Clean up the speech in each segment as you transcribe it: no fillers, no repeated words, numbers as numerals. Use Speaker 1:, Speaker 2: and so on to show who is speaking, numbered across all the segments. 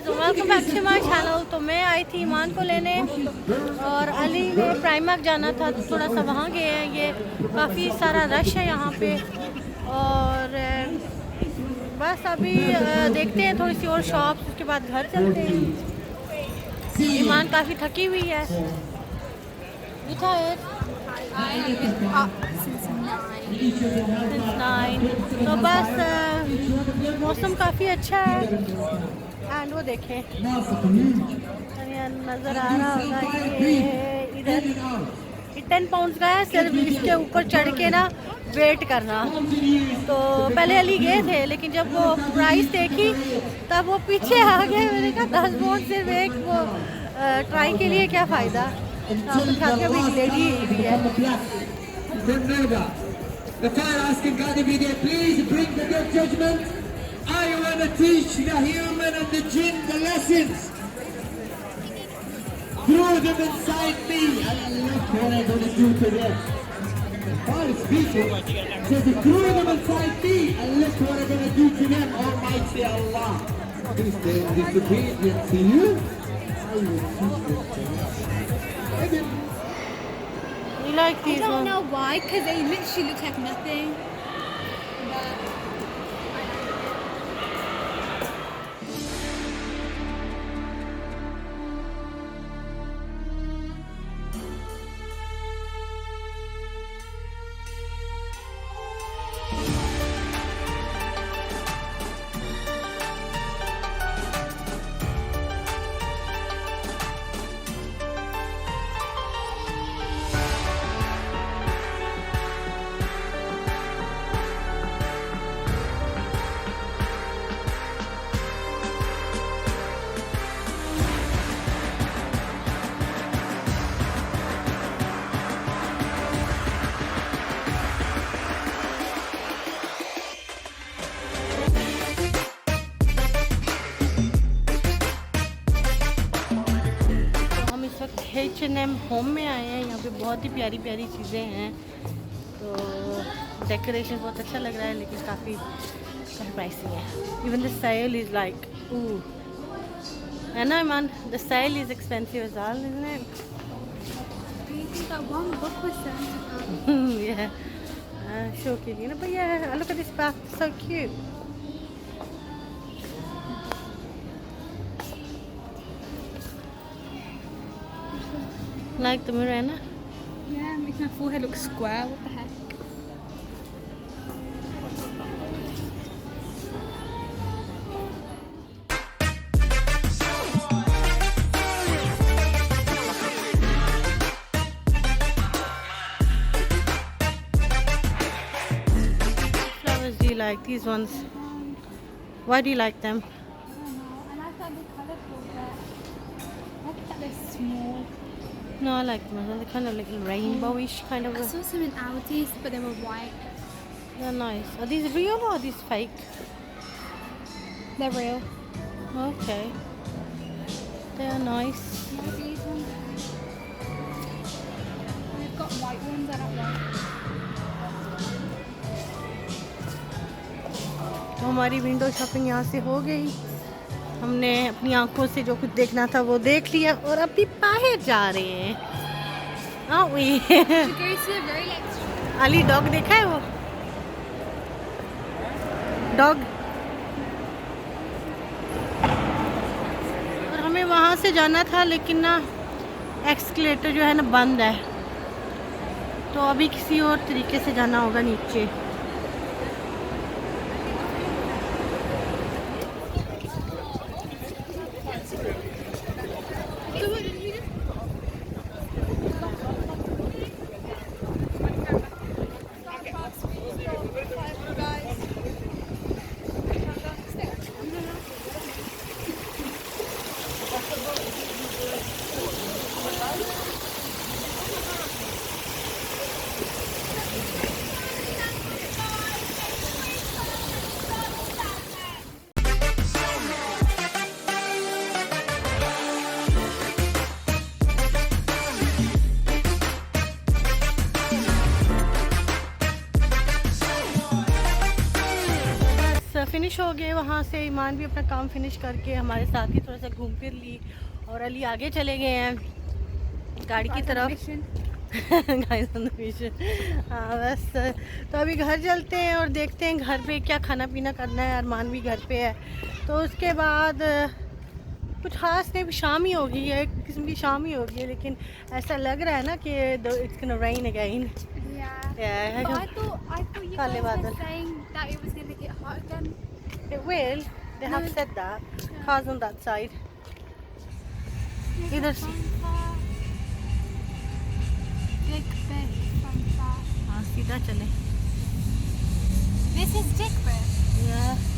Speaker 1: Welcome back to my channel. तो मैं आई थी ईमान को लेने और अली ने प्राइमर्क जाना था, तो थोड़ा सा वहाँ गए हैं। ये काफ़ी सारा रश है यहाँ पे और बस अभी देखते हैं थोड़ी सी और शॉप्स, उसके बाद घर चलते हैं। ईमान काफ़ी थकी हुई है। तो बस मौसम काफ़ी अच्छा है एंड वो देखें नज़र आ रहा होगा ये इधर 10 पाउंड का है। सिर्फ इसके ऊपर चढ़ के ना वेट करना। तो पहले अली गए थे, लेकिन जब वो प्राइस देखी तब वो पीछे आ गए। मैंने कहा 10 पाउंड सिर्फ एक वो ट्राई के लिए क्या फ़ायदा। लेडी भी है।
Speaker 2: The fire asking God of you, please bring the good judgment. I want to teach the human and the jinn the lessons. Throw them inside me, and look what I'm going to do to them. The fire is speaking. Says, throw them inside me, and look what I'm going to do to them, Almighty Allah. If they are disobedient to you, I will teach them.
Speaker 1: Like these
Speaker 3: I don't
Speaker 1: ones.
Speaker 3: know why, because they literally look like nothing. But
Speaker 1: H&M home में आए हैं। यहाँ पे बहुत ही प्यारी प्यारी चीज़ें हैं। तो डेकोरेशन बहुत अच्छा लग रहा है, लेकिन काफ़ी प्राइसी है। Even the sale is like है ना ईमान, the sale is expensive as all, isn't it?
Speaker 3: that one book was sent.
Speaker 1: Yeah, show के लिए ना भैया। Look at this bath, so cute. Like the mirror, na?
Speaker 3: Yeah, makes my forehead look square. What the heck?
Speaker 1: Flowers do you like? These ones. Why do you like them?
Speaker 3: I don't know. I like that they're colourful, but I like that they're small.
Speaker 1: No, I like them. They're kind of like rainbowish kind of.
Speaker 3: I saw some in Aldi's, but they were white.
Speaker 1: They're nice. Are these real or are these fake?
Speaker 3: They're real.
Speaker 1: Okay. They are nice.
Speaker 3: Yeah, these ones. They've got white ones. I don't like.
Speaker 1: तो हमारी window shopping यहाँ से हो गई। हमने अपनी आंखों से जो कुछ देखना था वो देख लिया और अभी बाहर जा रहे हैं। अली डॉग देखा है वो डॉग। और हमें वहाँ से जाना था, लेकिन ना एक्सकलेटर जो है ना बंद है, तो अभी किसी और तरीके से जाना होगा नीचे। फिनिश हो गए वहाँ से। ईमान भी अपना काम फिनिश करके हमारे साथ ही थोड़ा सा घूम फिर ली और अली आगे चले गए हैं गाड़ी की तरफ। Guys on the mission. हाँ बस, तो अभी घर चलते हैं और देखते हैं घर पे क्या खाना पीना करना है। अरमान भी घर पे है, तो उसके बाद कुछ ख़ास नहीं, शाम ही होगी, एक किस्म की शाम ही होगी, लेकिन ऐसा लग रहा है ना कि it's gonna rain again.
Speaker 3: Yeah. But I thought you
Speaker 1: काले
Speaker 3: guys were
Speaker 1: बादल।
Speaker 3: saying that it was going to get hot again.
Speaker 1: It will. They have
Speaker 3: No.
Speaker 1: said that. Cars on that side. इधर से।
Speaker 3: Big Fanta.
Speaker 1: हाँ सीधा चले।
Speaker 3: This is Dickbird.
Speaker 1: Yeah.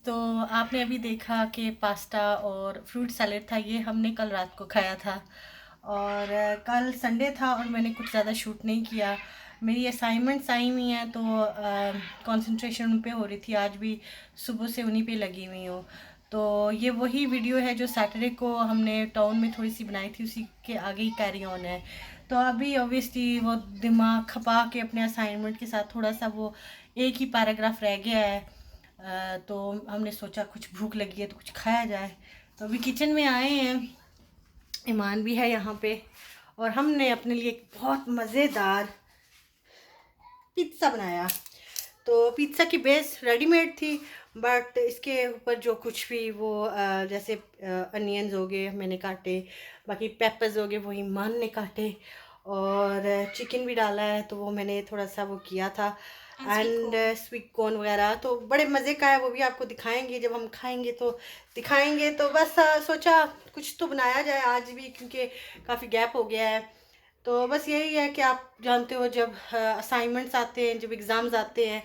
Speaker 1: तो आपने अभी देखा कि पास्ता और फ्रूट सैलेड था, ये हमने कल रात को खाया था। और कल संडे था और मैंने कुछ ज़्यादा शूट नहीं किया। मेरी असाइनमेंट्स आई हुई हैं तो कंसंट्रेशन उन पे हो रही थी। आज भी सुबह से उन्हीं पे लगी हुई हूँ। तो ये वही वीडियो है जो सैटरडे को हमने टाउन में थोड़ी सी बनाई थी, उसी के आगे ही कैरी ऑन है। तो अभी ऑब्वियसली वो दिमाग खपा के अपने असाइनमेंट के साथ थोड़ा सा वो एक ही पैराग्राफ रह गया है। तो हमने सोचा कुछ भूख लगी है तो कुछ खाया जाए। तो अभी किचन में आए हैं, ईमान भी है यहाँ पे, और हमने अपने लिए एक बहुत मज़ेदार पिज़्ज़ा बनाया। तो पिज़्ज़ा की बेस रेडीमेड थी, बट इसके ऊपर जो कुछ भी वो जैसे अनियंस हो गए मैंने काटे, बाकी पेपर्स हो गए वो ईमान ने काटे, और चिकन भी डाला है तो वो मैंने थोड़ा सा वो किया था, एंड स्वीट कॉर्न वगैरह। तो बड़े मज़े का है, वो भी आपको दिखाएंगे जब हम खाएंगे तो दिखाएंगे। तो बस सोचा कुछ तो बनाया जाए आज भी, क्योंकि काफ़ी गैप हो गया है। तो बस यही है कि आप जानते हो जब असाइनमेंट्स आते हैं, जब एग्ज़ाम्स आते हैं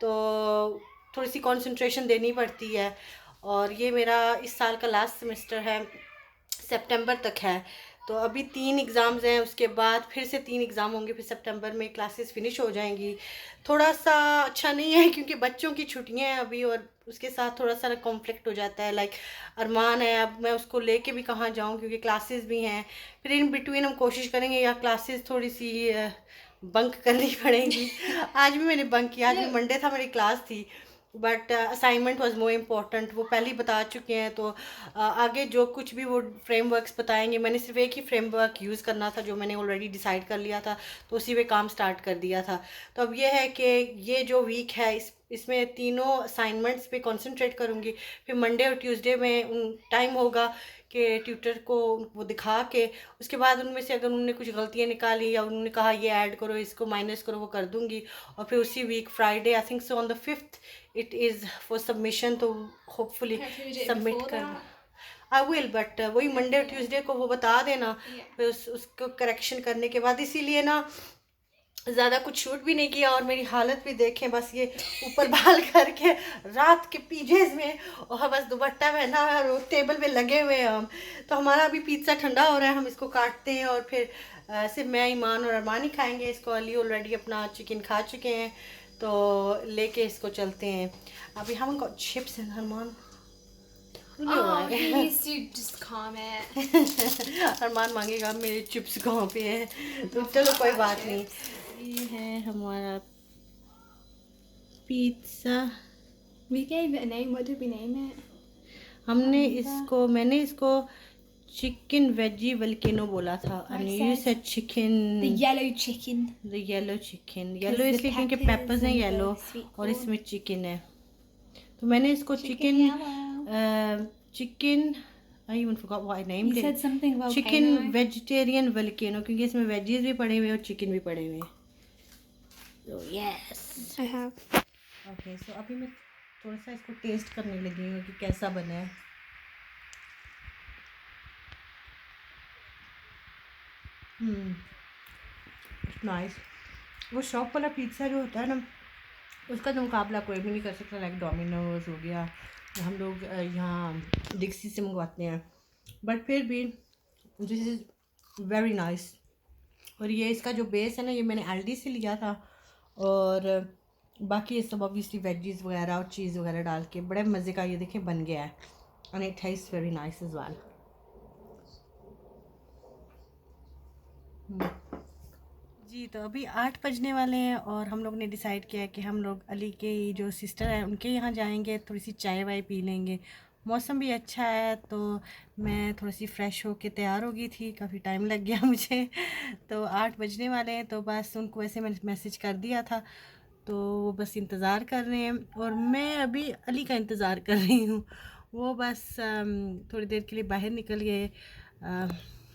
Speaker 1: तो थोड़ी सी कंसंट्रेशन देनी पड़ती है। और ये मेरा इस साल का लास्ट सेमेस्टर है, सितंबर तक है। तो अभी 3 एग्ज़ाम्स हैं, उसके बाद फिर से 3 एग्ज़ाम होंगे, फिर सितंबर में क्लासेस फिनिश हो जाएंगी। थोड़ा सा अच्छा नहीं है क्योंकि बच्चों की छुट्टियां हैं अभी, और उसके साथ थोड़ा सा कॉन्फ्लिक्ट हो जाता है। लाइक अरमान है, अब मैं उसको लेके भी कहाँ जाऊँ क्योंकि क्लासेस भी हैं। फिर इन बिटवीन हम कोशिश करेंगे या क्लासेस थोड़ी सी बंक करनी पड़ेगी। आज भी मैंने बंक किया, आज भी मंडे था, मेरी क्लास थी, but assignment was more important, वो पहले ही बता चुके हैं। तो आगे जो कुछ भी वो फ्रेमवर्क्स बताएंगे, मैंने सिर्फ एक ही फ्रेमवर्क यूज़ करना था जो मैंने ऑलरेडी डिसाइड कर लिया था, तो उसी पे काम स्टार्ट कर दिया था। तो अब ये है कि ये जो वीक है इसमें तीनों असाइनमेंट्स पे कंसंट्रेट करूँगी। फिर मंडे और ट्यूसडे में टाइम होगा कि ट्यूटर को वो दिखा के उसके बाद उनमें से अगर उन्होंने कुछ गलतियाँ निकाली या उन्होंने कहा ये ऐड करो, इसको माइनस करो, वो कर दूँगी। और फिर उसी week Friday, I think so on the 5th it is for submission, तो होपफुली सबमिट कर आई विल। बट वही मंडे और ट्यूसडे को वो बता देना, फिर उसको करेक्शन करने के बाद। इसीलिए ना ज़्यादा कुछ शूट भी नहीं किया, और मेरी हालत भी देखें, बस ये ऊपर बाल करके रात के पीजेज में और बस दुपट्टा पहना है और टेबल पे लगे हुए हैं हम। तो हमारा अभी पिज़्ज़ा ठंडा हो रहा है, हम इसको काटते हैं और फिर सिर्फ मैं, ईमान और अरमान ही खाएंगे इसको। अली ऑलरेडी अपना चिकन खा चुके हैं, तो लेके इसको चलते हैं। अभी हम चिप्स हैं अरमान।
Speaker 3: Oh, he needs to just calm it.
Speaker 1: अरमान मांगेगा मेरे चिप्स कहाँ पे हैं, तो चलो कोई बात नहीं। ये है हमारा pizza.
Speaker 3: We gave it a name. What did we name it?
Speaker 1: मैंने इसको चिकन वेजी वल्केनो बोला था, and you said chicken,
Speaker 3: The yellow chicken.
Speaker 1: the yellow chicken, yellow इसलिए क्योंकि पेपर्स हैं येलो और इसमें चिकन है। तो मैंने इसको chicken I even forgot what I named
Speaker 3: You
Speaker 1: it.
Speaker 3: said something volcano.
Speaker 1: Chicken vegetarian volcano, क्योंकि इसमें वेजीज भी पड़े हुए और चिकन भी पड़े हुए हैं। So yes.
Speaker 3: I have.
Speaker 1: Okay, so अभी मैं थोड़ा सा इसको टेस्ट करने लगी हूँ कि कैसा बना है। नाइस। वो शॉप वाला पिज़्ज़ा जो होता है ना, उसका तो मुकाबला कोई भी नहीं कर सकता। लाइक डोमिनोज हो गया, हम लोग यहाँ डिक्सी से मंगवाते हैं, बट फिर भी दिस इज़ वेरी नाइस। और ये इसका जो बेस है ना, ये मैंने एल्डी से लिया था, और बाकी ये सब ऑब्वियसली वेजीज वगैरह और चीज़ वगैरह डाल के बड़े मज़े का ये देखें बन गया है। And it tastes very nice as well. जी, तो अभी 8 बजने वाले हैं और हम लोग ने डिसाइड किया है कि हम लोग अली के जो सिस्टर है उनके यहाँ जाएंगे, थोड़ी सी चाय वाय पी लेंगे। मौसम भी अच्छा है, तो मैं थोड़ी सी फ़्रेश होके तैयार हो गई थी, काफ़ी टाइम लग गया मुझे। तो 8 बजने वाले हैं, तो बस उनको वैसे मैंने मैसेज कर दिया था, तो वो बस इंतज़ार कर रहे हैं और मैं अभी अली का इंतज़ार कर रही हूँ। वो बस थोड़ी देर के लिए बाहर निकल गए,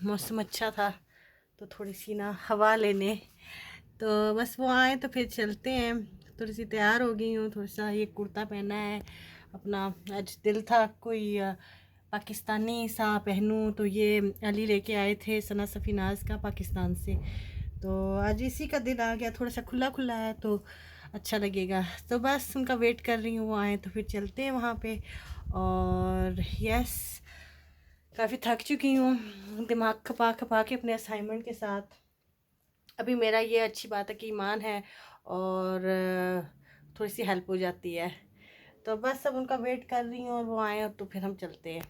Speaker 1: मौसम अच्छा था तो थोड़ी सी ना हवा लेने, तो बस वो आए तो फिर चलते हैं। थोड़ी सी तैयार हो गई हूँ, थोड़ा सा ये कुर्ता पहना है अपना, आज दिल था कोई पाकिस्तानी सा पहनूं, तो ये अली लेके आए थे सना सफ़ीनाज का पाकिस्तान से, तो आज इसी का दिन आ गया, थोड़ा सा खुला खुला है तो अच्छा लगेगा। तो बस उनका वेट कर रही हूँ, वो आए तो फिर चलते हैं वहाँ पे। और यस, काफ़ी थक चुकी हूँ दिमाग खपा खपा के अपने असाइनमेंट के साथ। अभी मेरा ये अच्छी बात है कि ईमान है और थोड़ी सी हेल्प हो जाती है, तो बस अब उनका वेट कर रही हूँ और वो आए तो फिर हम चलते हैं।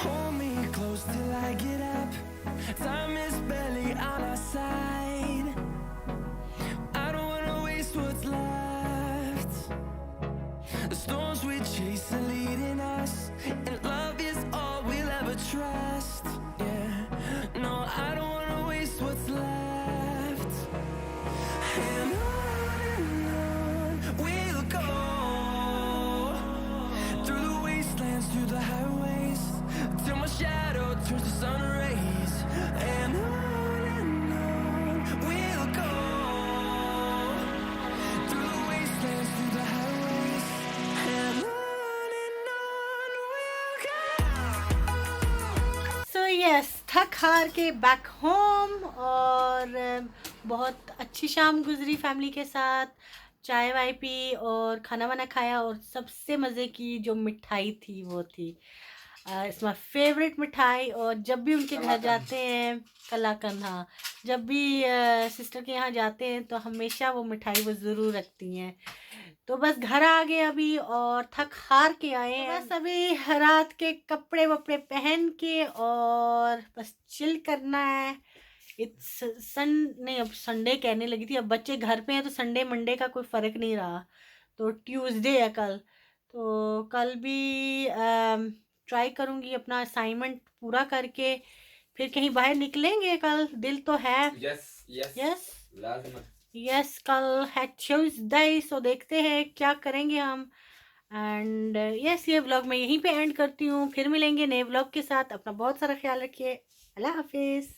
Speaker 4: Hold me close till I get up. Time is barely on our side. I don't wanna waste what's left. The storms we chase are leading us, and love is all we'll ever trust. Yeah, no, I don't wanna waste what's left. And on we'll go, through the wastelands, through the highways, till my shadow turns to sun rays. And on we'll go, through the wastelands, through the highways, and on we'll go.
Speaker 1: So yes, थक हार के back home, और बहुत अच्छी शाम गुजरी family के साथ, चाय वाय पी और खाना वाना खाया, और सबसे मज़े की जो मिठाई थी वो थी इट्स माई फेवरेट मिठाई। और जब भी उनके घर जाते हैं, कलाकंद, हाँ, जब भी सिस्टर के यहाँ जाते हैं तो हमेशा वो मिठाई वो ज़रूर रखती हैं। तो बस घर आ गए अभी और थक हार के आए हैं, तो बस अभी रात के कपड़े वपड़े पहन के और बस चिल करना है। इट्स सन नहीं, अब संडे कहने लगी थी, अब बच्चे घर पे हैं तो संडे मंडे का कोई फ़र्क नहीं रहा, तो ट्यूसडे है कल, तो कल भी ट्राई करूँगी अपना असाइनमेंट पूरा करके फिर कहीं बाहर निकलेंगे। कल दिल तो है,
Speaker 5: यस यस
Speaker 1: यस
Speaker 5: लाजम।
Speaker 1: यस, कल है ट्यूसडे, सो देखते हैं क्या करेंगे हम। एंड यस, ये व्लॉग मैं यहीं पे एंड करती हूँ, फिर मिलेंगे नए व्लॉग के साथ। अपना बहुत सारा ख्याल रखिए, अल्लाह हाफिज़।